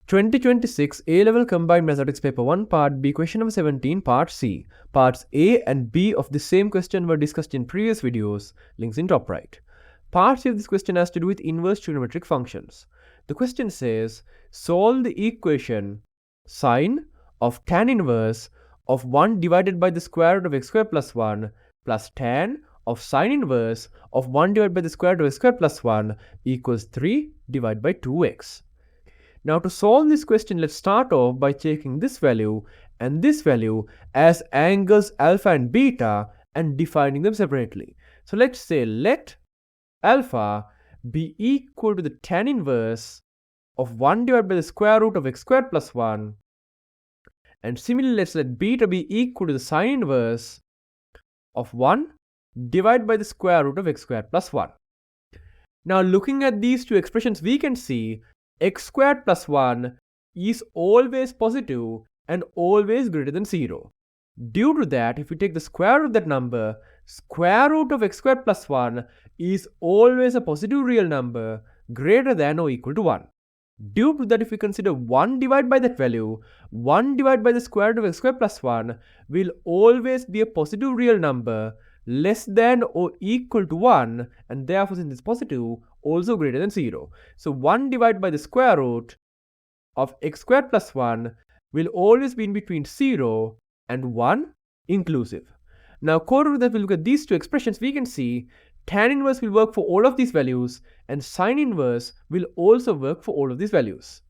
2026 A-Level Combined Mathematics Paper 1 Part B Question number 17 Part C. Parts A and B of the same question were discussed in previous videos, links in top right. Part C of this question has to do with inverse trigonometric functions. The question says, solve the equation sine of tan inverse of 1 divided by the square root of x squared plus 1 plus tan of sine inverse of 1 divided by the square root of x squared plus 1 equals 3 divided by 2x. Now to solve this question, let's start off by taking this value and this value as angles alpha and beta and defining them separately. So let's say let alpha be equal to the tan inverse of 1 divided by the square root of x squared plus 1, and similarly let's let beta be equal to the sine inverse of 1 divided by the square root of x squared plus 1. Now looking at these two expressions, we can see x squared plus 1 is always positive and always greater than 0. Due to that, if we take the square root of that number, square root of x squared plus 1 is always a positive real number greater than or equal to 1. Due to that, if we consider 1 divided by that value, 1 divided by the square root of x squared plus 1 will always be a positive real number less than or equal to 1, and therefore since it's positive, also greater than 0. So 1 divided by the square root of x squared plus 1 will always be in between 0 and 1 inclusive. Now according to that, we look at these two expressions, we can see tan inverse will work for all of these values and sine inverse will also work for all of these values.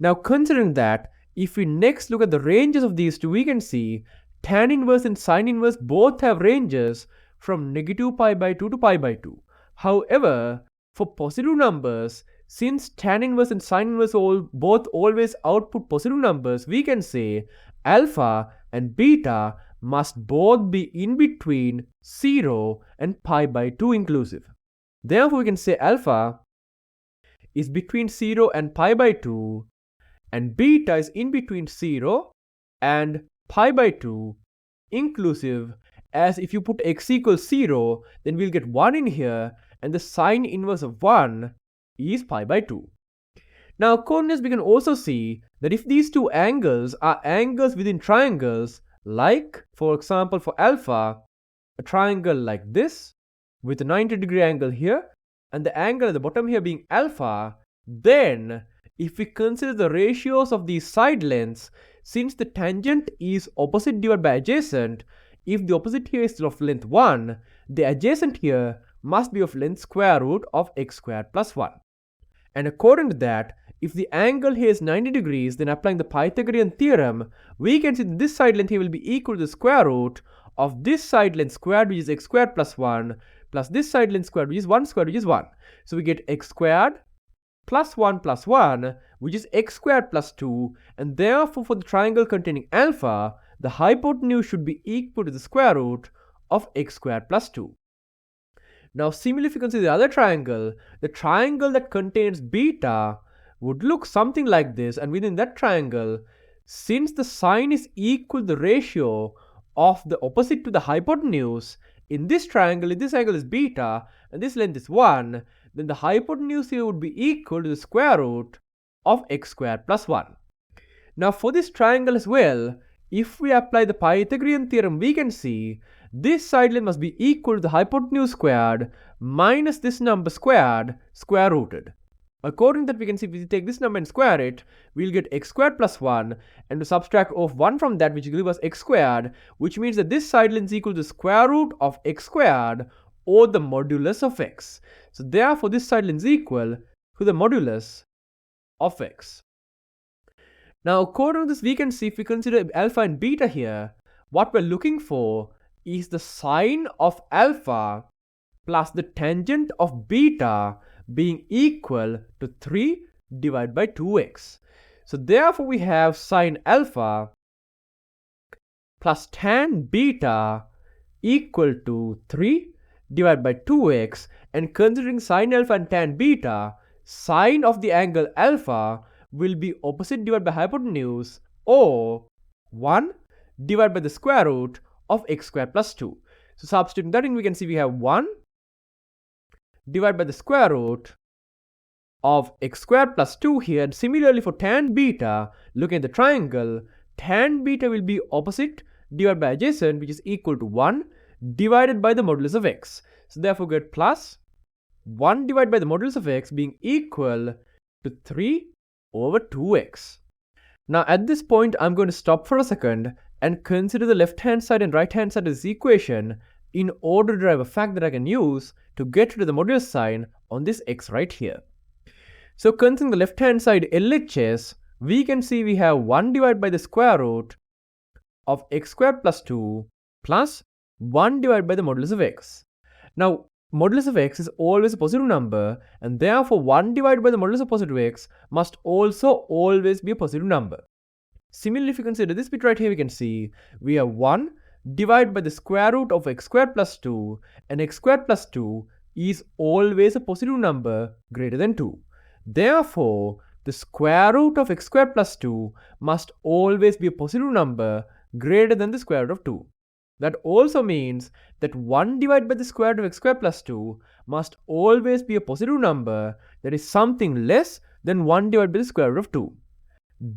Now considering that, if we next look at the ranges of these two, we can see tan inverse and sine inverse both have ranges from negative pi by 2 to pi by 2. However, for positive numbers, since tan inverse and sine inverse both always output positive numbers, we can say alpha and beta must both be in between 0 and pi by 2 inclusive. Therefore, we can say alpha is between 0 and pi by 2 and beta is in between 0 and pi by 2 inclusive, as if you put x equals 0, then we'll get 1 in here and the sine inverse of 1 is pi by 2. Now according to this, we can also see that if these two angles are angles within triangles, like for example for alpha, a triangle like this with a 90-degree angle here and the angle at the bottom here being alpha, then if we consider the ratios of these side lengths, since the tangent is opposite divided by adjacent, if the opposite here is of length 1, the adjacent here must be of length square root of x squared plus 1. And according to that, if the angle here is 90 degrees, then applying the Pythagorean theorem, we can see that this side length here will be equal to the square root of this side length squared, which is x squared plus 1, plus this side length squared, which is 1 squared, which is 1. So we get x squared plus 1, which is x squared plus 2, and therefore for the triangle containing alpha, the hypotenuse should be equal to the square root of x squared plus 2. Now similarly, if you consider the other triangle, the triangle that contains beta would look something like this, and within that triangle, since the sine is equal to the ratio of the opposite to the hypotenuse, in this triangle, if this angle is beta and this length is 1, then the hypotenuse here would be equal to the square root of x squared plus 1. Now for this triangle as well, if we apply the Pythagorean theorem, we can see this side length must be equal to the hypotenuse squared minus this number squared, square rooted. According to that, we can see if we take this number and square it, we'll get x squared plus 1, and to subtract off 1 from that, which will give us x squared, which means that this side length is equal to the square root of x squared or the modulus of x. So therefore this side length is equal to the modulus of x. Now according to this, we can see if we consider alpha and beta here, what we're looking for is the sine of alpha plus the tangent of beta being equal to 3 divided by 2x. So therefore we have sine alpha plus tan beta equal to 3 divided by 2x, and considering sine alpha and tan beta, sine of the angle alpha will be opposite divided by hypotenuse, or 1 divided by the square root of x squared plus 2. So substituting that in, we can see we have 1 divided by the square root of x squared plus 2 here. And similarly for tan beta, looking at the triangle, tan beta will be opposite divided by adjacent, which is equal to 1 divided by the modulus of x. So therefore get plus 1 divided by the modulus of x being equal to 3 over 2x. Now at this point, I'm going to stop for a second and consider the left hand side and right hand side of this equation in order to derive a fact that I can use to get rid of the modulus sign on this x right here. So considering the left hand side LHS, we can see we have 1 divided by the square root of x squared plus 2 plus 1 divided by the modulus of x. Now modulus of x is always a positive number, and therefore 1 divided by the modulus of positive x must also always be a positive number. Similarly, if you consider this bit right here, we can see we have 1 divided by the square root of x squared plus 2, and x squared plus 2 is always a positive number greater than 2. Therefore, the square root of x squared plus 2 must always be a positive number greater than the square root of 2. That also means that 1 divided by the square root of x squared plus 2 must always be a positive number that is something less than 1 divided by the square root of 2.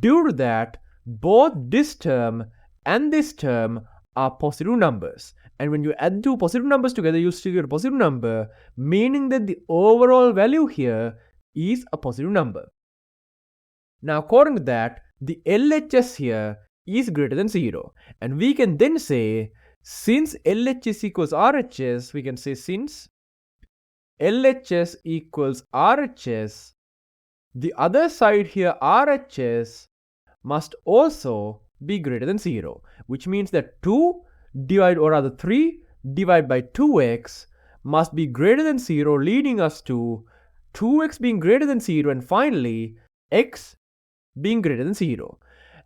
Due to that, both this term and this term are positive numbers. And when you add two positive numbers together, you still get a positive number, meaning that the overall value here is a positive number. Now, according to that, the LHS here is greater than 0. And we can then say, since LHS equals RHS, we can say since LHS equals RHS, the other side here, RHS, must also be greater than 0, which means that 3 divided by 2x must be greater than 0, leading us to 2x being greater than 0, and finally x being greater than 0.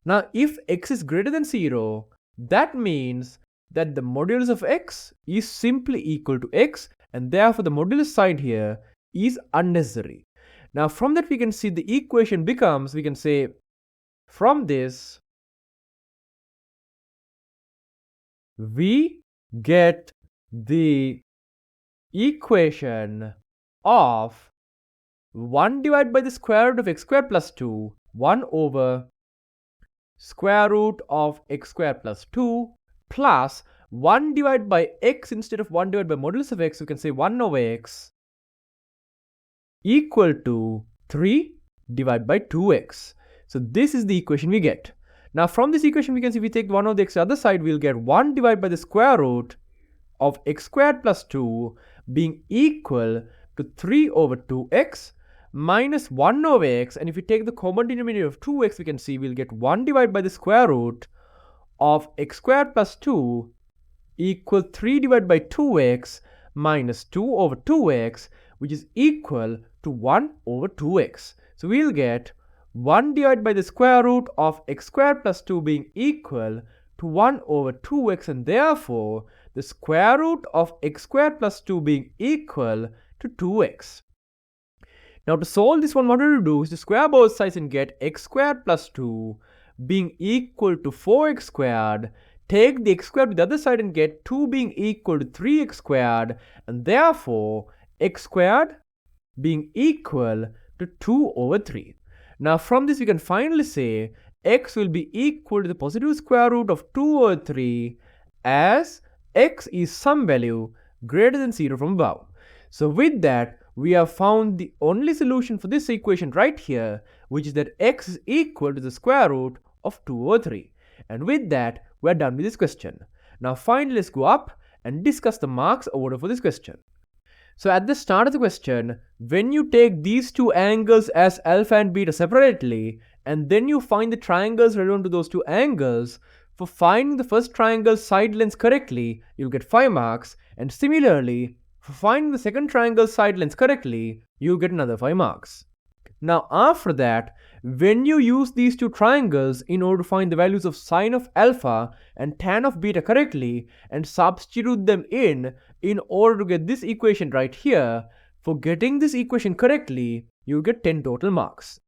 Now, if x is greater than 0, that means that the modulus of x is simply equal to x, and therefore the modulus sign here is unnecessary. Now, from that we can see the equation becomes, we can say, from this, we get the equation of 1 divided by the square root of x squared plus 2, 1 over square root of x squared plus 2, plus 1 divided by x instead of 1 divided by modulus of x, we can say 1 over x equal to 3 divided by 2x. So this is the equation we get. Now from this equation we can see if we take 1 over the x to the other side, we'll get 1 divided by the square root of x squared plus 2 being equal to 3 over 2x minus 1 over x, and if we take the common denominator of 2x, we can see we'll get 1 divided by the square root of x squared plus 2 equal 3 divided by 2x minus 2 over 2x, which is equal to 1 over 2x. So we'll get 1 divided by the square root of x squared plus 2 being equal to 1 over 2x, and therefore the square root of x squared plus 2 being equal to 2x. Now to solve this one, what we will do is to square both sides and get x squared plus 2 being equal to 4x squared. Take the x squared to the other side and get 2 being equal to 3x squared, and therefore x squared being equal to 2 over 3. Now from this we can finally say x will be equal to the positive square root of 2 over 3 as x is some value greater than 0 from above. So with that, we have found the only solution for this equation right here, which is that x is equal to the square root of 2 over 3. And with that, we're done with this question. Now finally, let's go up and discuss the marks awarded for this question. So at the start of the question, when you take these two angles as alpha and beta separately, and then you find the triangles relevant to those two angles, for finding the first triangle's side lengths correctly, you'll get 5 marks, and similarly, for finding the second triangle's side lengths correctly, you'll get another 5 marks. Now after that, when you use these two triangles in order to find the values of sine of alpha and tan of beta correctly and substitute them in order to get this equation right here, for getting this equation correctly, you get 10 total marks.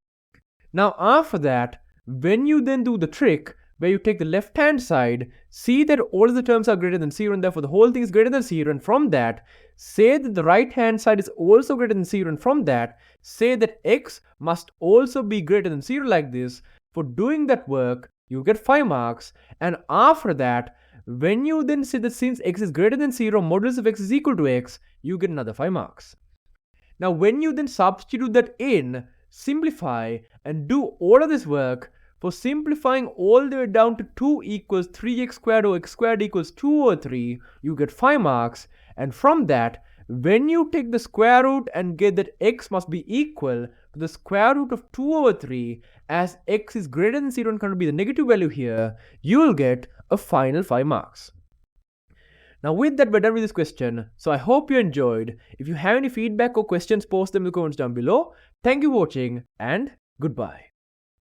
Now after that, when you then do the trick where you take the left hand side, see that all of the terms are greater than 0 and therefore the whole thing is greater than 0, and from that say that the right hand side is also greater than 0, and from that say that x must also be greater than 0 like this. For doing that work you get 5 marks, and after that when you then say that since x is greater than 0, modulus of x is equal to x, you get another 5 marks. Now when you then substitute that in, simplify and do all of this work, for simplifying all the way down to 2 equals 3x squared or x squared equals 2 over 3, you get 5 marks. And from that, when you take the square root and get that x must be equal to the square root of 2 over 3, as x is greater than 0 and going to be the negative value here, you will get a final 5 marks. Now with that, we're done with this question. So I hope you enjoyed. If you have any feedback or questions, post them in the comments down below. Thank you for watching and goodbye.